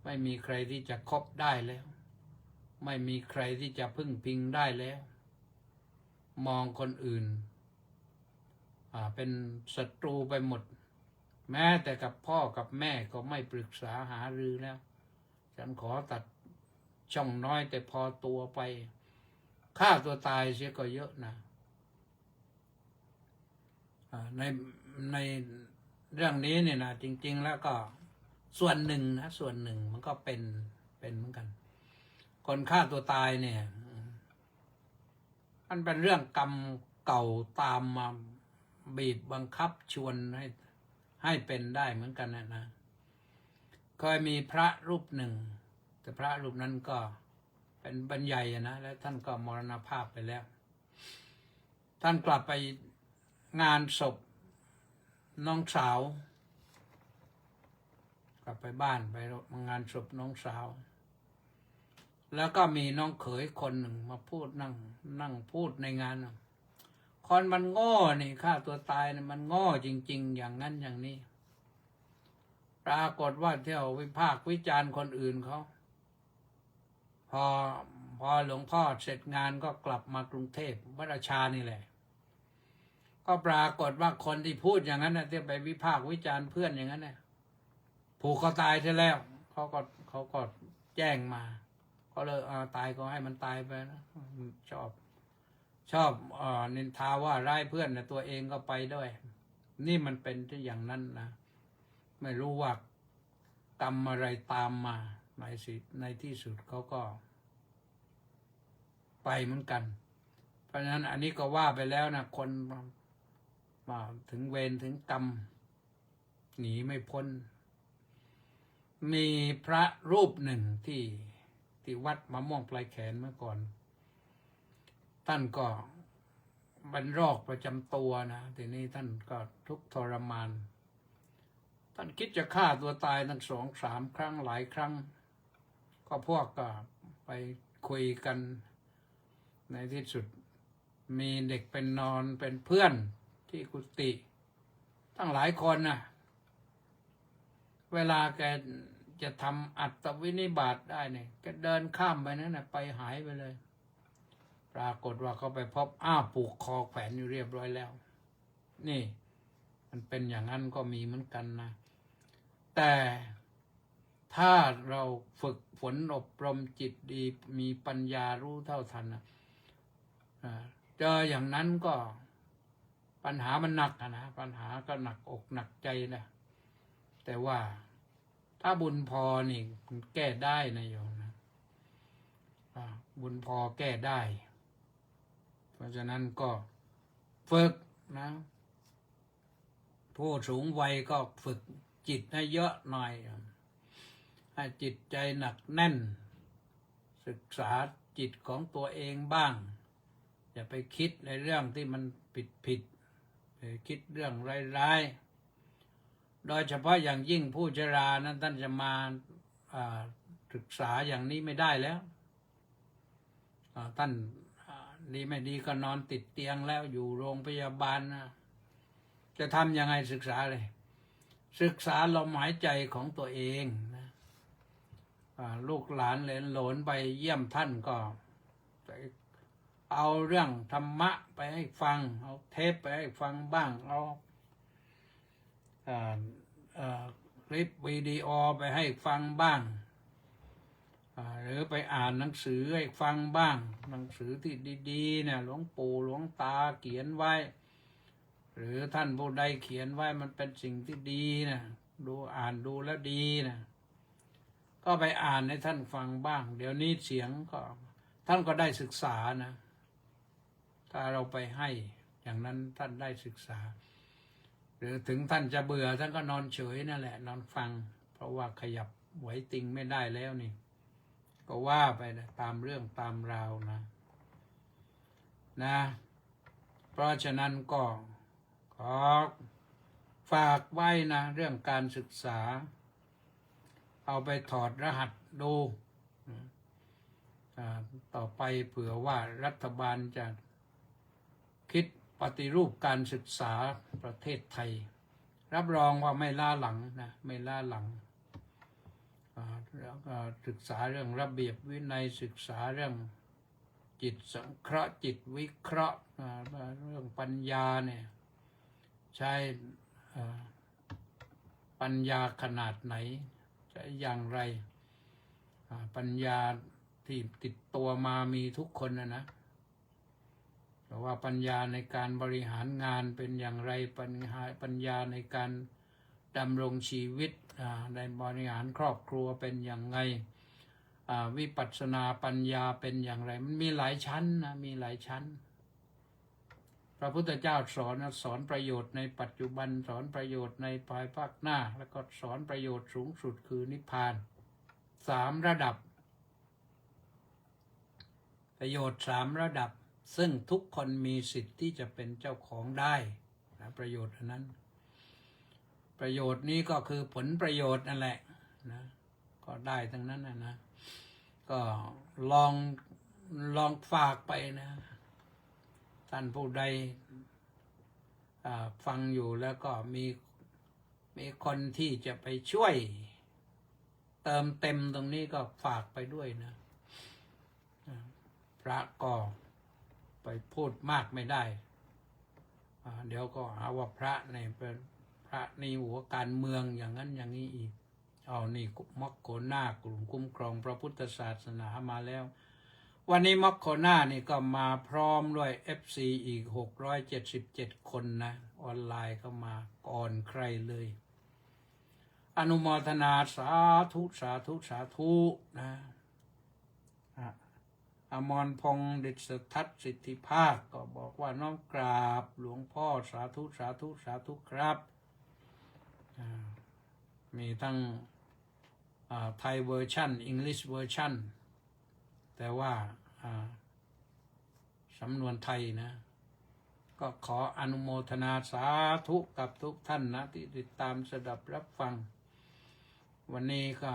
ไม่มีใครที่จะคบได้แล้วไม่มีใครที่จะพึ่งพิงได้แล้วมองคนอื่นเป็นศัตรูไปหมดแม้แต่กับพ่อกับแม่ก็ไม่ปรึกษาหารือแล้วฉันขอตัดช่องน้อยแต่พอตัวไปฆ่าตัวตายเสียก็เยอะนะในเรื่องนี้เนี่ยนะจริงๆแล้วก็ส่วนหนึ่งมันก็เป็นเหมือนกันคนฆ่าตัวตายเนี่ย มันเป็นเรื่องกรรมเก่าตามมาบีบบังคับชวนให้เป็นได้เหมือนกันนะเคยมีพระรูปหนึ่งแต่พระรูปนั้นก็เป็นบรรยายนะแล้วท่านก็มรณภาพไปแล้วท่านกลับไปงานศพน้องสาวกลับไปบ้านไปงานศพน้องสาวแล้วก็มีน้องเขยคนหนึ่งมาพูดนั่งพูดในงานคนมันโง่นี่ฆ่าตัวตายนี่มันโง่จริงๆอย่างนั้นอย่างนี้ปรากฏว่าเที่ยววิพากษ์วิจารณ์คนอื่นเขาพอหลวงพ่อเสร็จงานก็กลับมากรุงเทพวราชานี่แหละก็ปรากฏว่าคนที่พูดอย่างนั้นนะที่ไปวิพากษ์วิจารณ์เพื่อนอย่างนั้นนะผูกคอตายใช่แล้วเขาก็แจ้งมาเขาเลยตายก็ให้มันตายไปนะชอบนินทาว่าร้ายเพื่อนนะตัวเองก็ไปด้วย นี่มันเป็นที่อย่างนั้นนะไม่รู้ว่ากรรมอะไรตามมาในที่สุดเขาก็ไปเหมือนกันเพราะฉะนั้นอันนี้ก็ว่าไปแล้วนะคนมาถึงเวรถึงกรรมหนีไม่พ้นมีพระรูปหนึ่งที่วัดมะม่วงปลายแขนเมื่อก่อนท่านก็เป็นโรคประจำตัวนะทีนี้ท่านก็ทุกข์ทรมานท่านคิดจะฆ่าตัวตายตั้ง2-3 ครั้งหลายครั้งก็พวกก็ไปคุยกันในที่สุดมีเด็กเป็นนอนเป็นเพื่อนที่กุฏิตั้งหลายคนนะเวลาแกจะทำอัตวินิบาตได้เนี่ยแกเดินข้ามไปนั่นนะไปหายไปเลยปรากฏว่าเขาไปพบผูกคอแขวนอยู่เรียบร้อยแล้วนี่มันเป็นอย่างนั้นก็มีเหมือนกันนะแต่ถ้าเราฝึกฝนอบรมจิตดีมีปัญญารู้เท่าทันนะเจออย่างนั้นก็ปัญหามันหนักนะปัญหาก็หนักอกหนักใจนะแต่ว่าถ้าบุญพอนี่มันแก้ได้นะโยมนะบุญพอแก้ได้เพราะฉะนั้นก็ฝึกนะผู้สูงวัยก็ฝึกจิตให้เยอะหน่อยให้จิตใจหนักแน่นศึกษาจิตของตัวเองบ้างอย่าไปคิดในเรื่องที่มันผิดไปคิดเรื่องร้ายๆโดยเฉพาะอย่างยิ่งผู้ชรานั้นท่านจะมาศึกษาอย่างนี้ไม่ได้แล้วท่านดีไม่ดีก็นอนติดเตียงแล้วอยู่โรงพยาบาลนะจะทำยังไงศึกษาเลยศึกษาลมหายใจของตัวเองนะลูกหลานเหลนหลนไปเยี่ยมท่านก็เอาเรื่องธรรมะไปให้ฟังเอาเทปไปให้ฟังบ้างเอาคลิปวิดีโอไปให้ฟังบ้างหรือไปอ่านหนังสือให้ฟังบ้างหนังสือที่ดีๆเนี่ยหลวงปู่หลวงตาเขียนไว้หรือท่านผู้ใดเขียนไว้มันเป็นสิ่งที่ดีนะดูอ่านดูแล้วดีนะก็ไปอ่านให้ท่านฟังบ้างเดี๋ยวนี้เสียงก็ท่านก็ได้ศึกษานะถ้าเราไปให้อย่างนั้นท่านได้ศึกษาหรือถึงท่านจะเบื่อท่านก็นอนเฉยนั่นแหละนอนฟังเพราะว่าขยับไหวติงไม่ได้แล้วนี่ก็ว่าไปนะตามเรื่องตามราวนะเพราะฉะนั้นก็ขอฝากไว้นะเรื่องการศึกษาเอาไปถอดรหัสดูต่อไปเผื่อว่ารัฐบาลจะคิดปฏิรูปการศึกษาประเทศไทยรับรองว่าไม่ล้าหลังนะไม่ล้าหลังแล้วก็ศึกษาเรื่องระเบียบวินัยศึกษาเรื่องจิตสังเคราะห์จิตวิเคราะห์เรื่องปัญญาเนี่ยใช้ปัญญาขนาดไหนใช้อย่างไรปัญญาที่ติดตัวมามีทุกคนนะแต่ว่าปัญญาในการบริหารงานเป็นอย่างไรปัญญาในการดำรงชีวิตในบริหารครอบครัวเป็นอย่างไรวิปัสสนาปัญญาเป็นอย่างไรมันมีหลายชั้นนะมีหลายชั้น พระพุทธเจ้าสอนประโยชน์ในปัจจุบันสอนประโยชน์ในภายภาคหน้าแล้วก็สอนประโยชน์สูงสุดคือนิพพาน3 ระดับประโยชน์3 ระดับซึ่งทุกคนมีสิทธิ์ที่จะเป็นเจ้าของได้นะประโยชน์อันนั้นประโยชน์นี้ก็คือผลประโยชน์นั่นแหละนะก็ได้ทั้งนั้นนะก็ลองฝากไปนะท่านผู้ใดฟังอยู่แล้วก็มีคนที่จะไปช่วยเติมเต็มตรงนี้ก็ฝากไปด้วยนะพระก็ไปพูดมากไม่ได้เดี๋ยวก็หาว่าพระในเป็นพระในหัวการเมืองอย่างนั้นอย่างนี้อีกนี่มอคโคน่ากลุ่มคุ้มครองพระพุทธศาสนามาแล้ววันนี้มอคโคน่านี่ก็มาพร้อมด้วย FC อีก677 คนนะออนไลน์ก็มาก่อนใครเลยอนุโมทนาสาธุสาธุสาธุนะอมรพงษ์ดิษฐทัศน์สิทธิภาคก็บอกว่าน้อมกราบหลวงพ่อสาธุสาธุสาธุครับมีทั้งไทยเวอร์ชันอังกฤษเวอร์ชันแต่ว่าสำนวนไทยนะก็ขออนุโมทนาสาธุกับทุกท่านนะที่ติดตามสดับรับฟังวันนี้ก็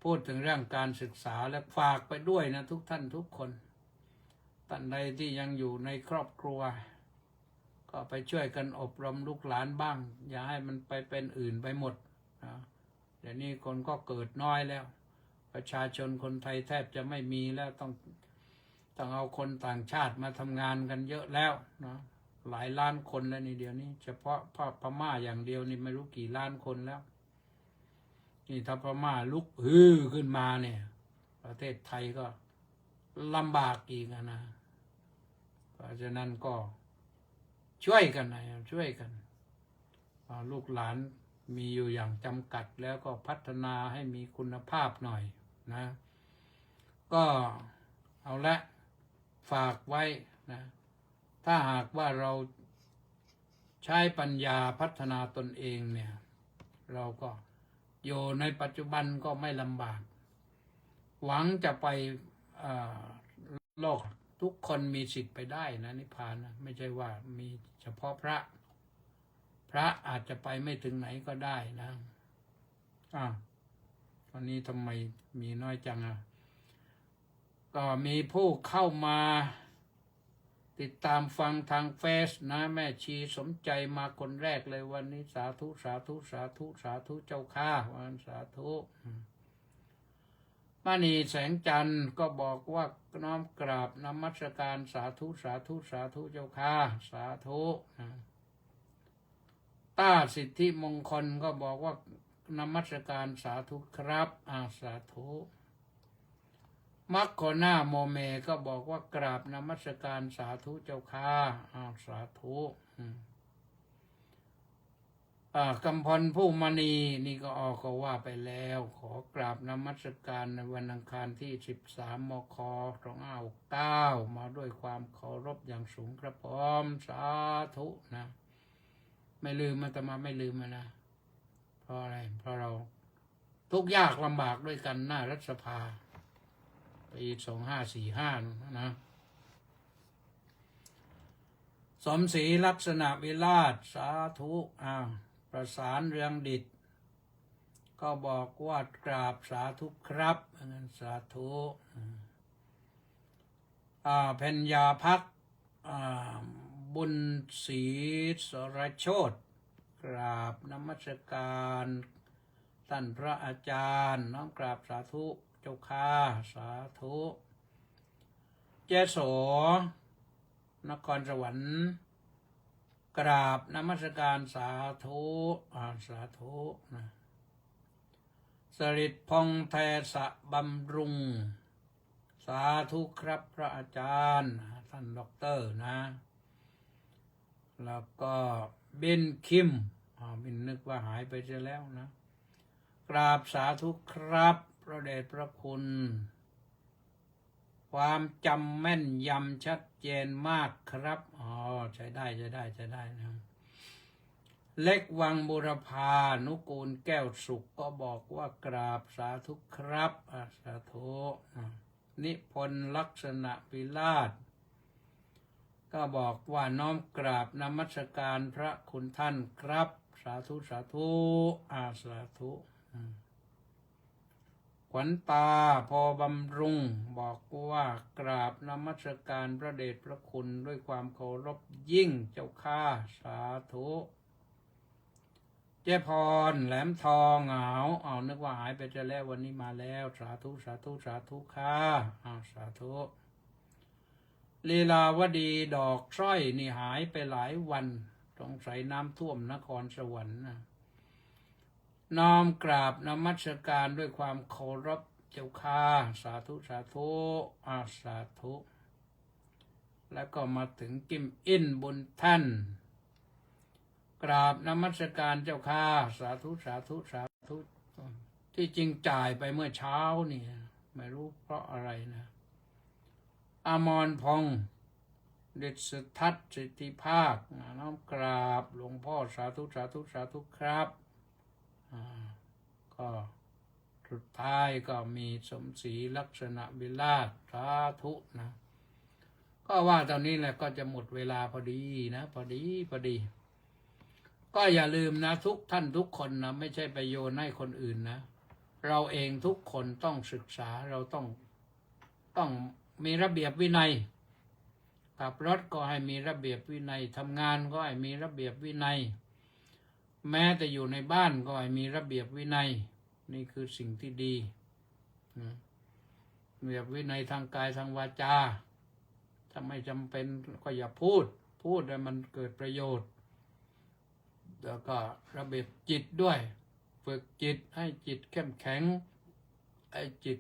พูดถึงเรื่องการศึกษาและฝากไปด้วยนะทุกท่านทุกคนท่านใดที่ยังอยู่ในครอบครัวก็ไปช่วยกันอบรมลูกหลานบ้างอย่าให้มันไปเป็นอื่นไปหมดนะเดี๋ยวนี้คนก็เกิดน้อยแล้วประชาชนคนไทยแทบจะไม่มีแล้วต้องเอาคนต่างชาติมาทำงานกันเยอะแล้วนะหลายล้านคนแล้วนี่เดี๋ยวนี้เฉพาะพม่าอย่างเดียวนี่ไม่รู้กี่ล้านคนแล้วนี่ถ้าพม่าลุกฮือขึ้นมาเนี่ยประเทศไทยก็ลำบากอีกนะเพราะฉะนั้นก็ช่วยกันนะช่วยกันลูกหลานมีอยู่อย่างจำกัดแล้วก็พัฒนาให้มีคุณภาพหน่อยนะก็เอาละฝากไว้นะถ้าหากว่าเราใช้ปัญญาพัฒนาตนเองเนี่ยเราก็อยู่ในปัจจุบันก็ไม่ลำบากหวังจะไปโลกทุกคนมีสิทธิ์ไปได้นะนิพพานนะไม่ใช่ว่ามีเฉพาะพระอาจจะไปไม่ถึงไหนก็ได้นะวันนี้ทำไมมีน้อยจังก็มีผู้เข้ามาติดตามฟังทางเฟซนะแม่ชีสมใจมาคนแรกเลยวันนี้สาธุสาธุสาธุสาธุเจ้าข้าวันสาธุมณีแสงจันทร์ก็บอกว่าน้อมกราบนมัสการสาธุสาธุสาธุเจ้าข้าสาธุต้าสิทธิมงคลก็บอกว่านมัสการสาธุครับสาธุมัคโคน่าโมเมก็บอกว่ากราบนมัสการสาธุเจ้าข้าสาธุกำพลผู้มณีนี่ก็ก็ว่าไปแล้วขอกราบนมัสการในวันอังคารที่13 มค. 2569มาด้วยความเคารพอย่างสูงครับผมสาธุนะไม่ลืมแต่มาไม่ลืมนะเพราะอะไรเพราะเราทุกข์ยากลำบากด้วยกันหน้ารัฐสภาปี2545นะสมศรีลักษณะวิราชสาธุประสานเรืองดิษฐ์ก็บอกว่ากราบสาธุครับสาธุเพ็ญญาภักดิ์บุญศรีสรโชติกราบนมัสการท่านพระอาจารย์น้อมกราบสาธุเจ้าข้าสาธุเจโสนครสวรรค์กราบนมัสการสาธุสาธุนะสริตพงษ์แทสะบำรุงสาธุครับพระอาจารย์ท่านด็อกเตอร์นะแล้วก็เบนคิมบินนึกว่าหายไปเสียแล้วนะกราบสาธุครับพระเดชพระคุณ ความจำแม่นยำชัดเจนมากครับอ๋อใช้ได้นะเล็กวังบุรพานุกูลแก้วสุขก็บอกว่ากราบสาธุครับสาธุนิพนธ์ลักษณะวิราชก็บอกว่าน้อมกราบนมัสการพระคุณท่านครับสาธุสาธุขวัญตาพอบำรุงบอกว่ากราบนมัสการพระเดชพระคุณด้วยความเคารพยิ่งเจ้าข้าสาธุเจ้พรแหลมทองเหงานึกว่าหายไปจะแล้ววันนี้มาแล้วสาธุค่ะสาธุลีลาวดีดอกสร้อยนี่หายไปหลายวันสงสัยน้ำท่วมนครสวรรค์นะน้อมกราบนมัสการด้วยความเคารพเจ้าข้าสาธุสาธุแล้วก็มาถึงกิมอินบุญท่านกราบนมัสการเจ้าข้าสาธุที่จริงจ่ายไปเมื่อเช้านี่ไม่รู้เพราะอะไรนะอมรพงษ์เดชทัศน์สิทธิภาคน้อมกราบหลวงพ่อสาธุครับก็สุดท้ายก็มีสมศรีลักษณะวิราชสาธุนะก็ว่าตอนนี้แหละก็จะหมดเวลาพอดีนะพอดีก็อย่าลืมนะทุกท่านทุกคนนะไม่ใช่ไปโยนให้คนอื่นนะเราเองทุกคนต้องศึกษาเราต้องมีระเบียบวินัยขับรถก็ให้มีระเบียบวินัยทำงานก็ให้มีระเบียบวินัยแม้แต่อยู่ในบ้านก็ให้มีระเบียบวินัยนี่คือสิ่งที่ดีระเบียบวินัยทางกายทางวาจาถ้าไม่จำเป็นก็อย่าพูดให้มันเกิดประโยชน์แล้วก็ระเบียบจิตด้วยฝึกจิตให้จิตเข้มแข็งให้จิต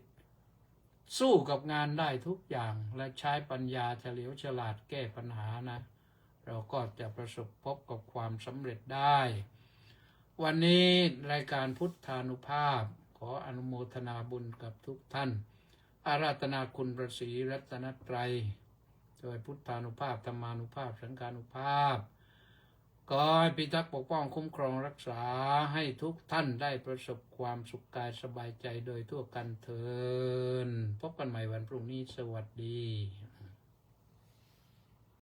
สู้กับงานได้ทุกอย่างและใช้ปัญญาเฉลียวฉลาดแก้ปัญหานะเราก็จะประสบพบกับความสำเร็จได้วันนี้รายการพุทธานุภาพขออนุโมทนาบุญกับทุกท่านอาราธนาคุณพระศรีรัตนตรัยโดยพุทธานุภาพธรรมานุภาพสังฆานุภาพก็ให้พิทักษ์ปกป้องคุ้มครองรักษาให้ทุกท่านได้ประสบความสุขกายสบายใจโดยทั่วกันเถิดพบกันใหม่วันพรุ่งนี้สวัสดี